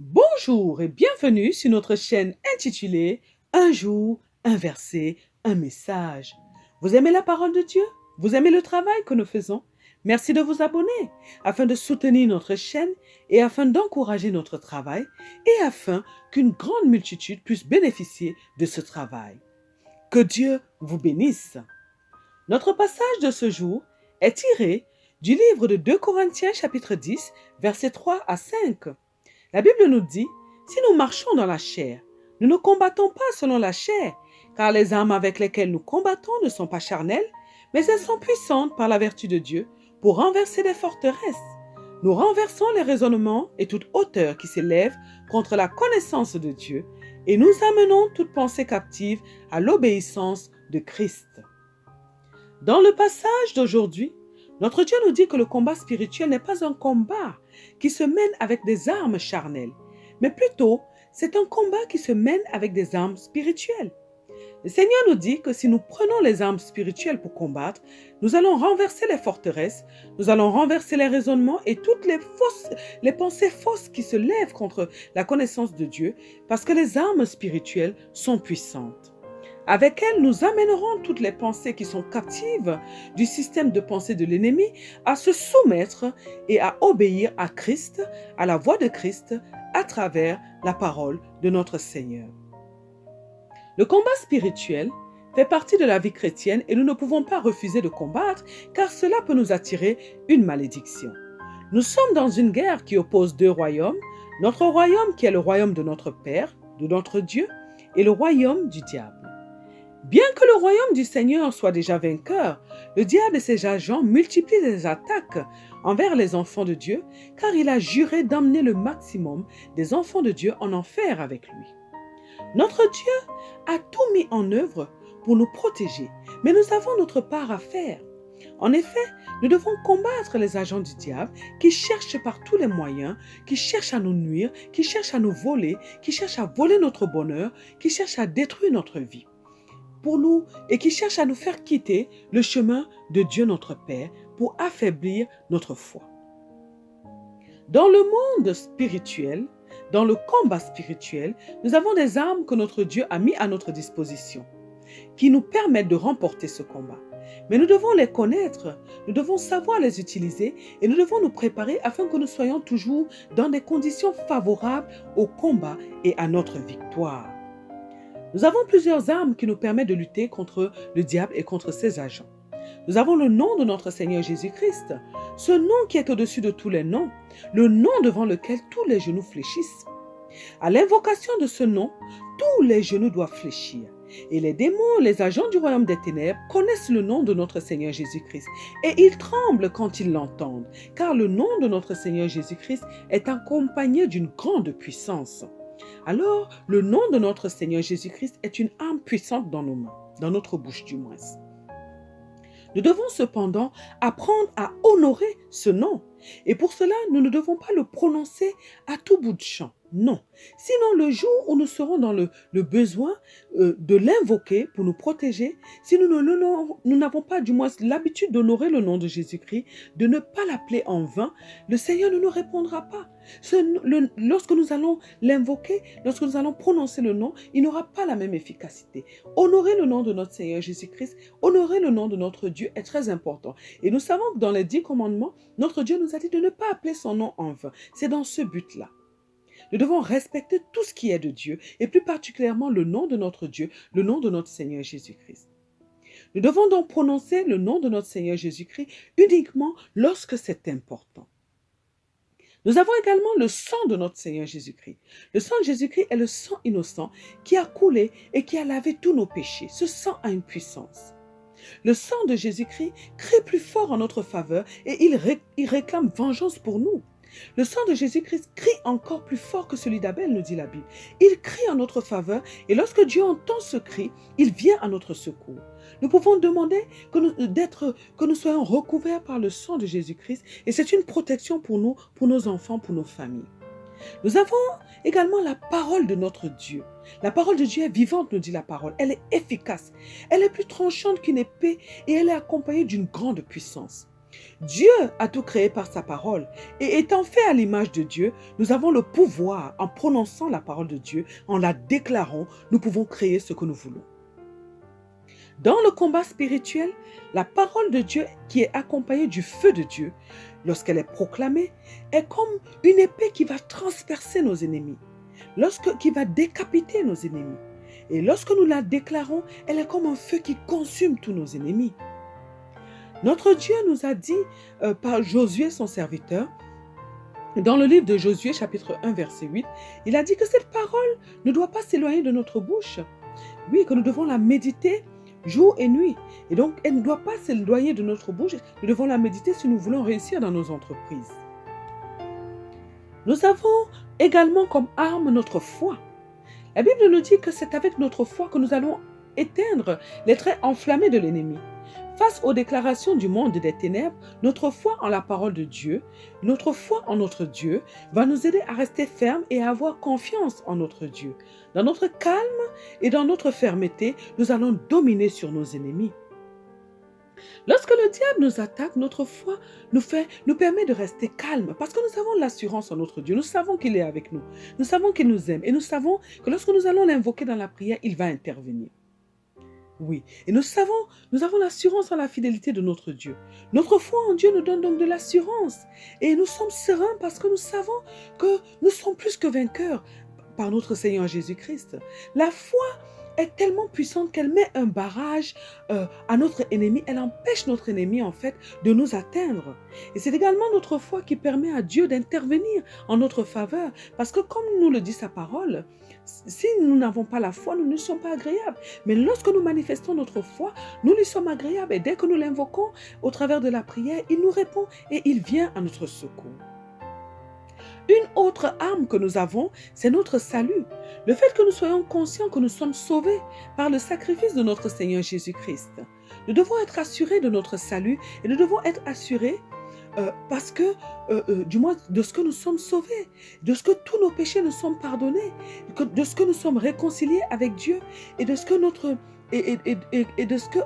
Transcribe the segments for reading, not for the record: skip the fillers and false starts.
Bonjour et bienvenue sur notre chaîne intitulée Un jour, un verset, un message. Vous aimez la parole de Dieu? Vous aimez le travail que nous faisons? Merci de vous abonner afin de soutenir notre chaîne et afin d'encourager notre travail et afin qu'une grande multitude puisse bénéficier de ce travail. Que Dieu vous bénisse. Notre passage de ce jour est tiré du livre de 2 Corinthiens chapitre 10 versets 3 à 5. La Bible nous dit, si nous marchons dans la chair, nous ne combattons pas selon la chair, car les armes avec lesquelles nous combattons ne sont pas charnelles, mais elles sont puissantes par la vertu de Dieu pour renverser les forteresses. Nous renversons les raisonnements et toute hauteur qui s'élève contre la connaissance de Dieu, et nous amenons toute pensée captive à l'obéissance de Christ. Dans le passage d'aujourd'hui, notre Dieu nous dit que le combat spirituel n'est pas un combat qui se mène avec des armes charnelles, mais plutôt c'est un combat qui se mène avec des armes spirituelles. Le Seigneur nous dit que si nous prenons les armes spirituelles pour combattre, nous allons renverser les forteresses, nous allons renverser les raisonnements et toutes les pensées fausses qui se lèvent contre la connaissance de Dieu, parce que les armes spirituelles sont puissantes. Avec elles, nous amènerons toutes les pensées qui sont captives du système de pensée de l'ennemi à se soumettre et à obéir à Christ, à la voix de Christ, à travers la parole de notre Seigneur. Le combat spirituel fait partie de la vie chrétienne et nous ne pouvons pas refuser de combattre car cela peut nous attirer une malédiction. Nous sommes dans une guerre qui oppose deux royaumes, notre royaume qui est le royaume de notre Père, de notre Dieu, et le royaume du diable. Bien que le royaume du Seigneur soit déjà vainqueur, le diable et ses agents multiplient les attaques envers les enfants de Dieu, car il a juré d'emmener le maximum des enfants de Dieu en enfer avec lui. Notre Dieu a tout mis en œuvre pour nous protéger, mais nous avons notre part à faire. En effet, nous devons combattre les agents du diable qui cherchent par tous les moyens, qui cherchent à nous nuire, qui cherchent à nous voler, qui cherchent à voler notre bonheur, qui cherchent à détruire notre vie pour nous et qui cherchent à nous faire quitter le chemin de Dieu notre Père pour affaiblir notre foi. Dans le monde spirituel, dans le combat spirituel, nous avons des armes que notre Dieu a mis à notre disposition, qui nous permettent de remporter ce combat. Mais nous devons les connaître, nous devons savoir les utiliser et nous devons nous préparer afin que nous soyons toujours dans des conditions favorables au combat et à notre victoire. Nous avons plusieurs armes qui nous permettent de lutter contre le diable et contre ses agents. Nous avons le nom de notre Seigneur Jésus-Christ, ce nom qui est au-dessus de tous les noms, le nom devant lequel tous les genoux fléchissent. À l'invocation de ce nom, tous les genoux doivent fléchir. Et les démons, les agents du royaume des ténèbres, connaissent le nom de notre Seigneur Jésus-Christ. Et ils tremblent quand ils l'entendent, car le nom de notre Seigneur Jésus-Christ est accompagné d'une grande puissance. Alors, le nom de notre Seigneur Jésus-Christ est une arme puissante dans nos mains, dans notre bouche du moins. Nous devons cependant apprendre à honorer ce nom. Et pour cela, nous ne devons pas le prononcer à tout bout de champ. Non. Sinon, le jour où nous serons dans le besoin de l'invoquer pour nous protéger, si nous n'avons pas du moins l'habitude d'honorer le nom de Jésus-Christ, de ne pas l'appeler en vain, le Seigneur ne nous répondra pas. Lorsque nous allons l'invoquer, lorsque nous allons prononcer le nom, il n'aura pas la même efficacité. Honorer le nom de notre Seigneur Jésus-Christ, honorer le nom de notre Dieu est très important. Et nous savons que dans les 10 commandements, notre Dieu nous a dit de ne pas appeler son nom en vain. C'est dans ce but-là. Nous devons respecter tout ce qui est de Dieu et plus particulièrement le nom de notre Dieu, le nom de notre Seigneur Jésus-Christ. Nous devons donc prononcer le nom de notre Seigneur Jésus-Christ uniquement lorsque c'est important. Nous avons également le sang de notre Seigneur Jésus-Christ. Le sang de Jésus-Christ est le sang innocent qui a coulé et qui a lavé tous nos péchés. Ce sang a une puissance. Le sang de Jésus-Christ crie plus fort en notre faveur et il réclame vengeance pour nous. Le sang de Jésus-Christ crie encore plus fort que celui d'Abel, nous dit la Bible. Il crie en notre faveur et lorsque Dieu entend ce cri, il vient à notre secours. Nous pouvons demander que nous soyons recouverts par le sang de Jésus-Christ et c'est une protection pour nous, pour nos enfants, pour nos familles. Nous avons également la parole de notre Dieu. La parole de Dieu est vivante, nous dit la parole. Elle est efficace. Elle est plus tranchante qu'une épée et elle est accompagnée d'une grande puissance. Dieu a tout créé par sa parole et étant fait à l'image de Dieu, nous avons le pouvoir, en prononçant la parole de Dieu, en la déclarant, nous pouvons créer ce que nous voulons. Dans le combat spirituel, la parole de Dieu qui est accompagnée du feu de Dieu, lorsqu'elle est proclamée, est comme une épée qui va transpercer nos ennemis, qui va décapiter nos ennemis. Et lorsque nous la déclarons, elle est comme un feu qui consume tous nos ennemis. Notre Dieu nous a dit par Josué, son serviteur, dans le livre de Josué, chapitre 1, verset 8, il a dit que cette parole ne doit pas s'éloigner de notre bouche. Oui, que nous devons la méditer jour et nuit. Et donc, elle ne doit pas s'éloigner de notre bouche. Nous devons la méditer si nous voulons réussir dans nos entreprises. Nous avons également comme arme notre foi. La Bible nous dit que c'est avec notre foi que nous allons éteindre les traits enflammés de l'ennemi. Face aux déclarations du monde des ténèbres, notre foi en la parole de Dieu, notre foi en notre Dieu, va nous aider à rester fermes et à avoir confiance en notre Dieu. Dans notre calme et dans notre fermeté, nous allons dominer sur nos ennemis. Lorsque le diable nous attaque, notre foi nous permet de rester calme parce que nous avons l'assurance en notre Dieu. Nous savons qu'il est avec nous. Nous savons qu'il nous aime et nous savons que lorsque nous allons l'invoquer dans la prière, il va intervenir. Oui, et nous avons l'assurance en la fidélité de notre Dieu. Notre foi en Dieu nous donne donc de l'assurance. Et nous sommes sereins parce que nous savons que nous sommes plus que vainqueurs par notre Seigneur Jésus-Christ. La foi est tellement puissante qu'elle met un barrage à notre ennemi. Elle empêche notre ennemi, en fait, de nous atteindre. Et c'est également notre foi qui permet à Dieu d'intervenir en notre faveur. Parce que comme nous le dit sa parole, si nous n'avons pas la foi, nous ne sommes pas agréables. Mais lorsque nous manifestons notre foi, nous lui sommes agréables. Et dès que nous l'invoquons au travers de la prière, il nous répond et il vient à notre secours. Une autre arme que nous avons, c'est notre salut. Le fait que nous soyons conscients que nous sommes sauvés par le sacrifice de notre Seigneur Jésus-Christ. Nous devons être assurés de notre salut et nous devons être assurés parce que, du moins, de ce que nous sommes sauvés, de ce que tous nos péchés nous sont pardonnés, de ce que nous sommes réconciliés avec Dieu et de ce que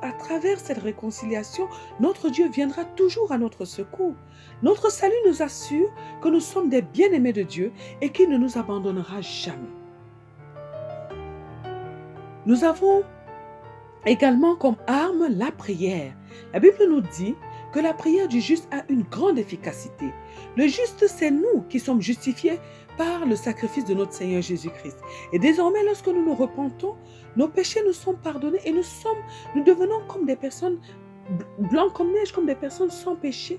à travers cette réconciliation, notre Dieu viendra toujours à notre secours. Notre salut nous assure que nous sommes des bien-aimés de Dieu et qu'il ne nous abandonnera jamais. Nous avons également comme arme la prière. La Bible nous dit que la prière du juste a une grande efficacité. Le juste, c'est nous qui sommes justifiés par le sacrifice de notre Seigneur Jésus-Christ. Et désormais, lorsque nous nous repentons, nos péchés nous sont pardonnés et nous devenons comme des personnes blancs comme neige, comme des personnes sans péché,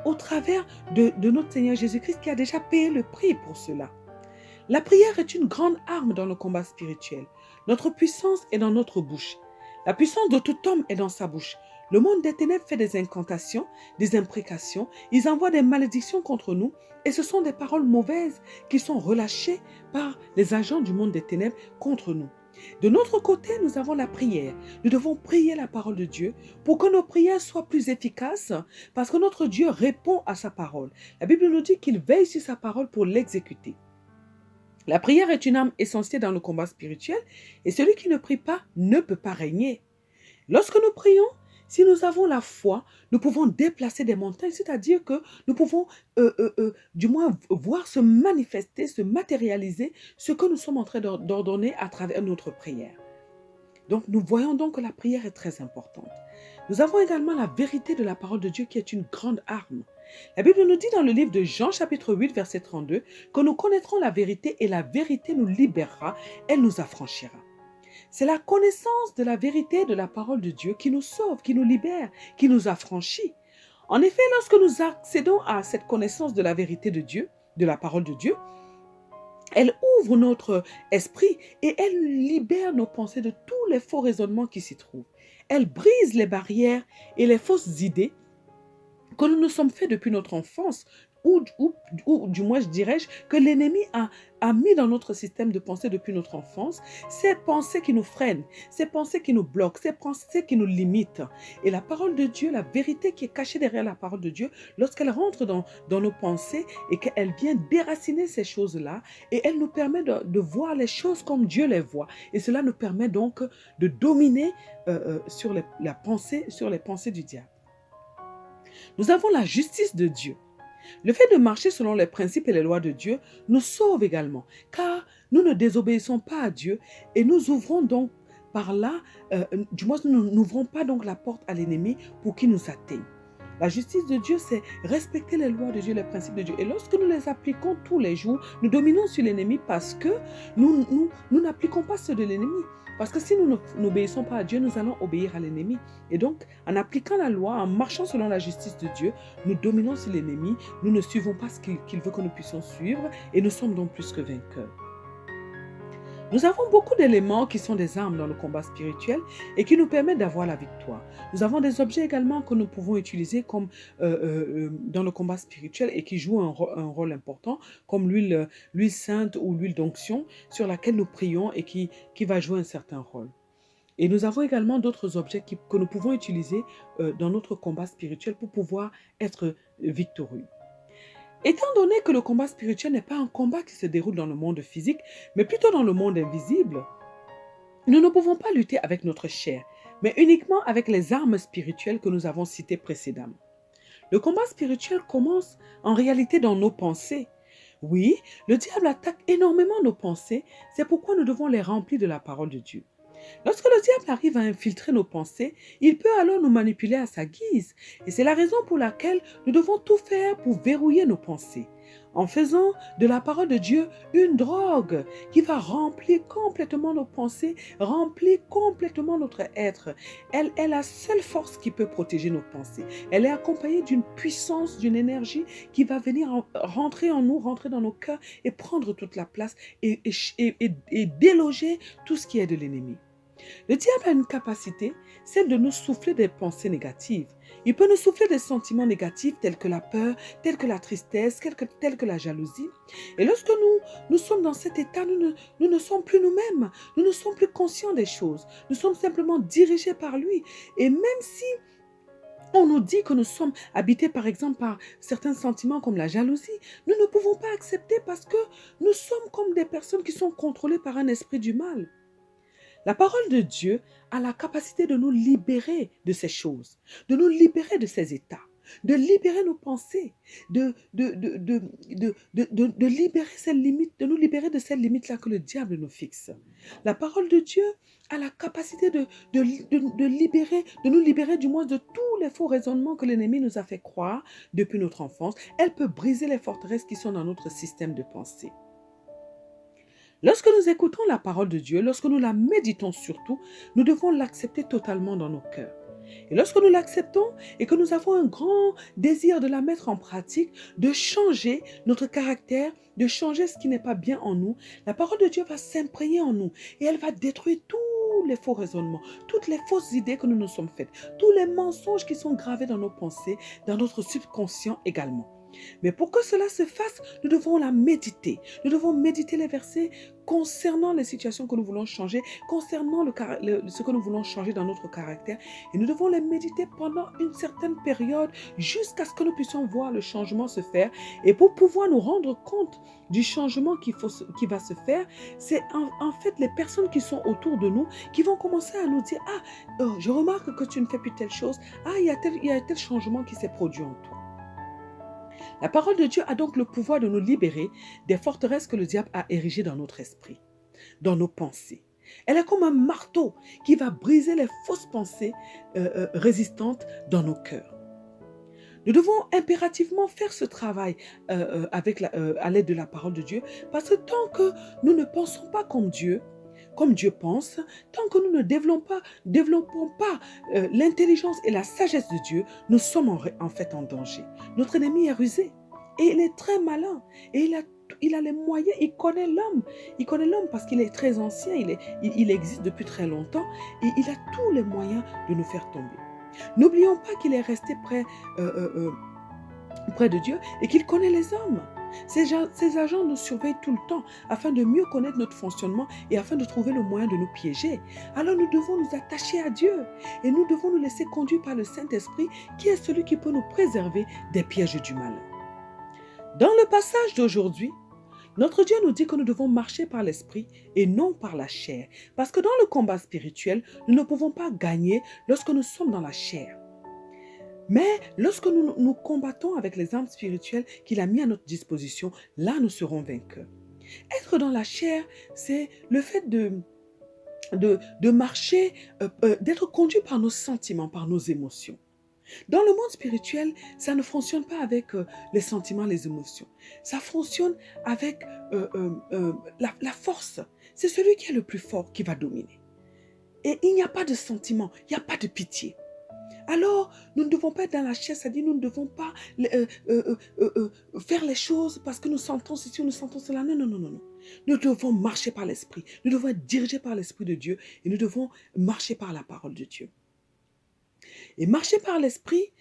au travers de notre Seigneur Jésus-Christ qui a déjà payé le prix pour cela. La prière est une grande arme dans le combat spirituel. Notre puissance est dans notre bouche. La puissance de tout homme est dans sa bouche. Le monde des ténèbres fait des incantations, des imprécations, ils envoient des malédictions contre nous et ce sont des paroles mauvaises qui sont relâchées par les agents du monde des ténèbres contre nous. De notre côté, nous avons la prière. Nous devons prier la parole de Dieu pour que nos prières soient plus efficaces parce que notre Dieu répond à sa parole. La Bible nous dit qu'il veille sur sa parole pour l'exécuter. La prière est une arme essentielle dans le combat spirituel et celui qui ne prie pas ne peut pas régner. Lorsque nous prions, si nous avons la foi, nous pouvons déplacer des montagnes, c'est-à-dire que nous pouvons du moins voir se manifester, se matérialiser ce que nous sommes en train d'ordonner à travers notre prière. Donc nous voyons donc que la prière est très importante. Nous avons également la vérité de la parole de Dieu qui est une grande arme. La Bible nous dit dans le livre de Jean chapitre 8 verset 32 que nous connaîtrons la vérité et la vérité nous libérera, elle nous affranchira. C'est la connaissance de la vérité de la parole de Dieu qui nous sauve, qui nous libère, qui nous affranchit. En effet, lorsque nous accédons à cette connaissance de la vérité de Dieu, de la parole de Dieu, elle ouvre notre esprit et elle libère nos pensées de tous les faux raisonnements qui s'y trouvent. Elle brise les barrières et les fausses idées que nous nous sommes faits depuis notre enfance, ou du moins, je dirais que l'ennemi a mis dans notre système de pensée depuis notre enfance, ces pensées qui nous freinent, ces pensées qui nous bloquent, ces pensées qui nous limitent. Et la parole de Dieu, la vérité qui est cachée derrière la parole de Dieu, lorsqu'elle rentre dans nos pensées et qu'elle vient déraciner ces choses-là, et elle nous permet de voir les choses comme Dieu les voit. Et cela nous permet donc de dominer sur les pensées du diable. Nous avons la justice de Dieu. Le fait de marcher selon les principes et les lois de Dieu nous sauve également, car nous ne désobéissons pas à Dieu et nous ouvrons donc par là, du moins nous n'ouvrons pas donc la porte à l'ennemi pour qu'il nous atteigne. La justice de Dieu, c'est respecter les lois de Dieu, les principes de Dieu. Et lorsque nous les appliquons tous les jours, nous dominons sur l'ennemi parce que nous n'appliquons pas ceux de l'ennemi. Parce que si nous n'obéissons pas à Dieu, nous allons obéir à l'ennemi. Et donc, en appliquant la loi, en marchant selon la justice de Dieu, nous dominons sur l'ennemi, nous ne suivons pas ce qu'il veut que nous puissions suivre et nous sommes donc plus que vainqueurs. Nous avons beaucoup d'éléments qui sont des armes dans le combat spirituel et qui nous permettent d'avoir la victoire. Nous avons des objets également que nous pouvons utiliser comme, dans le combat spirituel et qui jouent un rôle important, comme l'huile sainte ou l'huile d'onction sur laquelle nous prions et qui va jouer un certain rôle. Et nous avons également d'autres objets que nous pouvons utiliser dans notre combat spirituel pour pouvoir être victorieux. Étant donné que le combat spirituel n'est pas un combat qui se déroule dans le monde physique, mais plutôt dans le monde invisible, nous ne pouvons pas lutter avec notre chair, mais uniquement avec les armes spirituelles que nous avons citées précédemment. Le combat spirituel commence en réalité dans nos pensées. Oui, le diable attaque énormément nos pensées, c'est pourquoi nous devons les remplir de la parole de Dieu. Lorsque le diable arrive à infiltrer nos pensées, il peut alors nous manipuler à sa guise. Et c'est la raison pour laquelle nous devons tout faire pour verrouiller nos pensées, en faisant de la parole de Dieu une drogue qui va remplir complètement nos pensées, remplir complètement notre être. Elle est la seule force qui peut protéger nos pensées. Elle est accompagnée d'une puissance, d'une énergie qui va venir rentrer en nous, rentrer dans nos cœurs et prendre toute la place et déloger tout ce qui est de l'ennemi. Le diable a une capacité, celle de nous souffler des pensées négatives. Il peut nous souffler des sentiments négatifs tels que la peur, tels que la tristesse, tels que la jalousie. Et lorsque nous sommes dans cet état, nous ne sommes plus nous-mêmes. Nous ne sommes plus conscients des choses. Nous sommes simplement dirigés par lui. Et même si on nous dit que nous sommes habités par exemple par certains sentiments comme la jalousie, nous ne pouvons pas accepter parce que nous sommes comme des personnes qui sont contrôlées par un esprit du mal. La parole de Dieu a la capacité de nous libérer de ces choses, de nous libérer de ces états, de libérer nos pensées, de libérer ces limites, de nous libérer de ces limites-là que le diable nous fixe. La parole de Dieu a la capacité de nous libérer du moins de tous les faux raisonnements que l'ennemi nous a fait croire depuis notre enfance. Elle peut briser les forteresses qui sont dans notre système de pensée. Lorsque nous écoutons la parole de Dieu, lorsque nous la méditons surtout, nous devons l'accepter totalement dans nos cœurs. Et lorsque nous l'acceptons et que nous avons un grand désir de la mettre en pratique, de changer notre caractère, de changer ce qui n'est pas bien en nous, la parole de Dieu va s'imprégner en nous et elle va détruire tous les faux raisonnements, toutes les fausses idées que nous nous sommes faites, tous les mensonges qui sont gravés dans nos pensées, dans notre subconscient également. Mais pour que cela se fasse, nous devons la méditer. Nous devons méditer les versets concernant les situations que nous voulons changer, concernant ce que nous voulons changer dans notre caractère. Et nous devons les méditer pendant une certaine période jusqu'à ce que nous puissions voir le changement se faire. Et pour pouvoir nous rendre compte du changement qui va se faire, c'est en fait les personnes qui sont autour de nous qui vont commencer à nous dire « Ah, je remarque que tu ne fais plus telle chose. Ah, il y a tel changement qui s'est produit en toi. » La parole de Dieu a donc le pouvoir de nous libérer des forteresses que le diable a érigées dans notre esprit, dans nos pensées. Elle est comme un marteau qui va briser les fausses pensées résistantes dans nos cœurs. Nous devons impérativement faire ce travail à l'aide de la parole de Dieu parce que tant que nous ne pensons pas comme Dieu pense, tant que nous ne développons pas l'intelligence et la sagesse de Dieu, nous sommes en fait en danger. Notre ennemi est rusé et il est très malin et il a les moyens, il connaît l'homme. Il connaît l'homme parce qu'il est très ancien, il existe depuis très longtemps et il a tous les moyens de nous faire tomber. N'oublions pas qu'il est resté près de Dieu et qu'il connaît les hommes. Ces agents nous surveillent tout le temps afin de mieux connaître notre fonctionnement et afin de trouver le moyen de nous piéger. Alors nous devons nous attacher à Dieu et nous devons nous laisser conduire par le Saint-Esprit qui est celui qui peut nous préserver des pièges du mal. Dans le passage d'aujourd'hui, notre Dieu nous dit que nous devons marcher par l'esprit et non par la chair. Parce que dans le combat spirituel, nous ne pouvons pas gagner lorsque nous sommes dans la chair. Mais lorsque nous combattons avec les armes spirituelles qu'il a mis à notre disposition, là nous serons vainqueurs. Être dans la chair, c'est le fait de marcher, d'être conduit par nos sentiments, par nos émotions. Dans le monde spirituel, ça ne fonctionne pas avec les sentiments, les émotions. Ça fonctionne avec la force. C'est celui qui est le plus fort qui va dominer. Et il n'y a pas de sentiment, il n'y a pas de pitié. Alors, nous ne devons pas être dans la chair, c'est-à-dire nous ne devons pas faire les choses parce que nous sentons ceci ou nous sentons cela. Non, non, non, non, non. Nous devons marcher par l'Esprit. Nous devons être dirigés par l'Esprit de Dieu et nous devons marcher par la parole de Dieu. Et marcher par l'Esprit,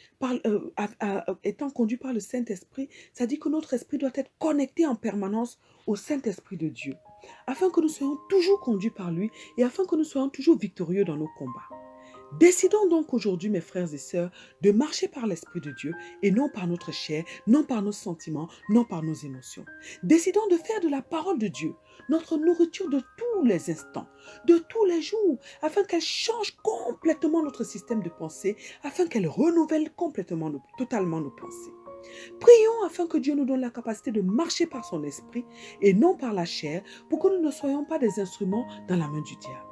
étant conduit par le Saint-Esprit, ça dit que notre esprit doit être connecté en permanence au Saint-Esprit de Dieu, afin que nous soyons toujours conduits par lui et afin que nous soyons toujours victorieux dans nos combats. Décidons donc aujourd'hui, mes frères et sœurs, de marcher par l'Esprit de Dieu et non par notre chair, non par nos sentiments, non par nos émotions. Décidons de faire de la parole de Dieu notre nourriture de tous les instants, de tous les jours, afin qu'elle change complètement notre système de pensée, afin qu'elle renouvelle complètement, totalement nos pensées. Prions afin que Dieu nous donne la capacité de marcher par son esprit et non par la chair, pour que nous ne soyons pas des instruments dans la main du diable.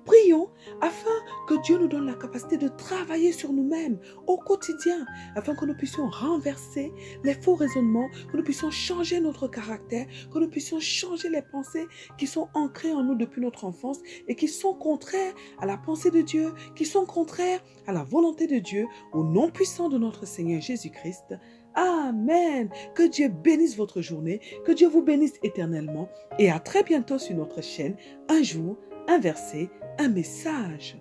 Prions afin que Dieu nous donne la capacité de travailler sur nous-mêmes au quotidien, afin que nous puissions renverser les faux raisonnements, que nous puissions changer notre caractère, que nous puissions changer les pensées qui sont ancrées en nous depuis notre enfance et qui sont contraires à la pensée de Dieu, qui sont contraires à la volonté de Dieu, au nom puissant de notre Seigneur Jésus-Christ. Amen. Que Dieu bénisse votre journée, que Dieu vous bénisse éternellement et à très bientôt sur notre chaîne, un jour, un verset, un message.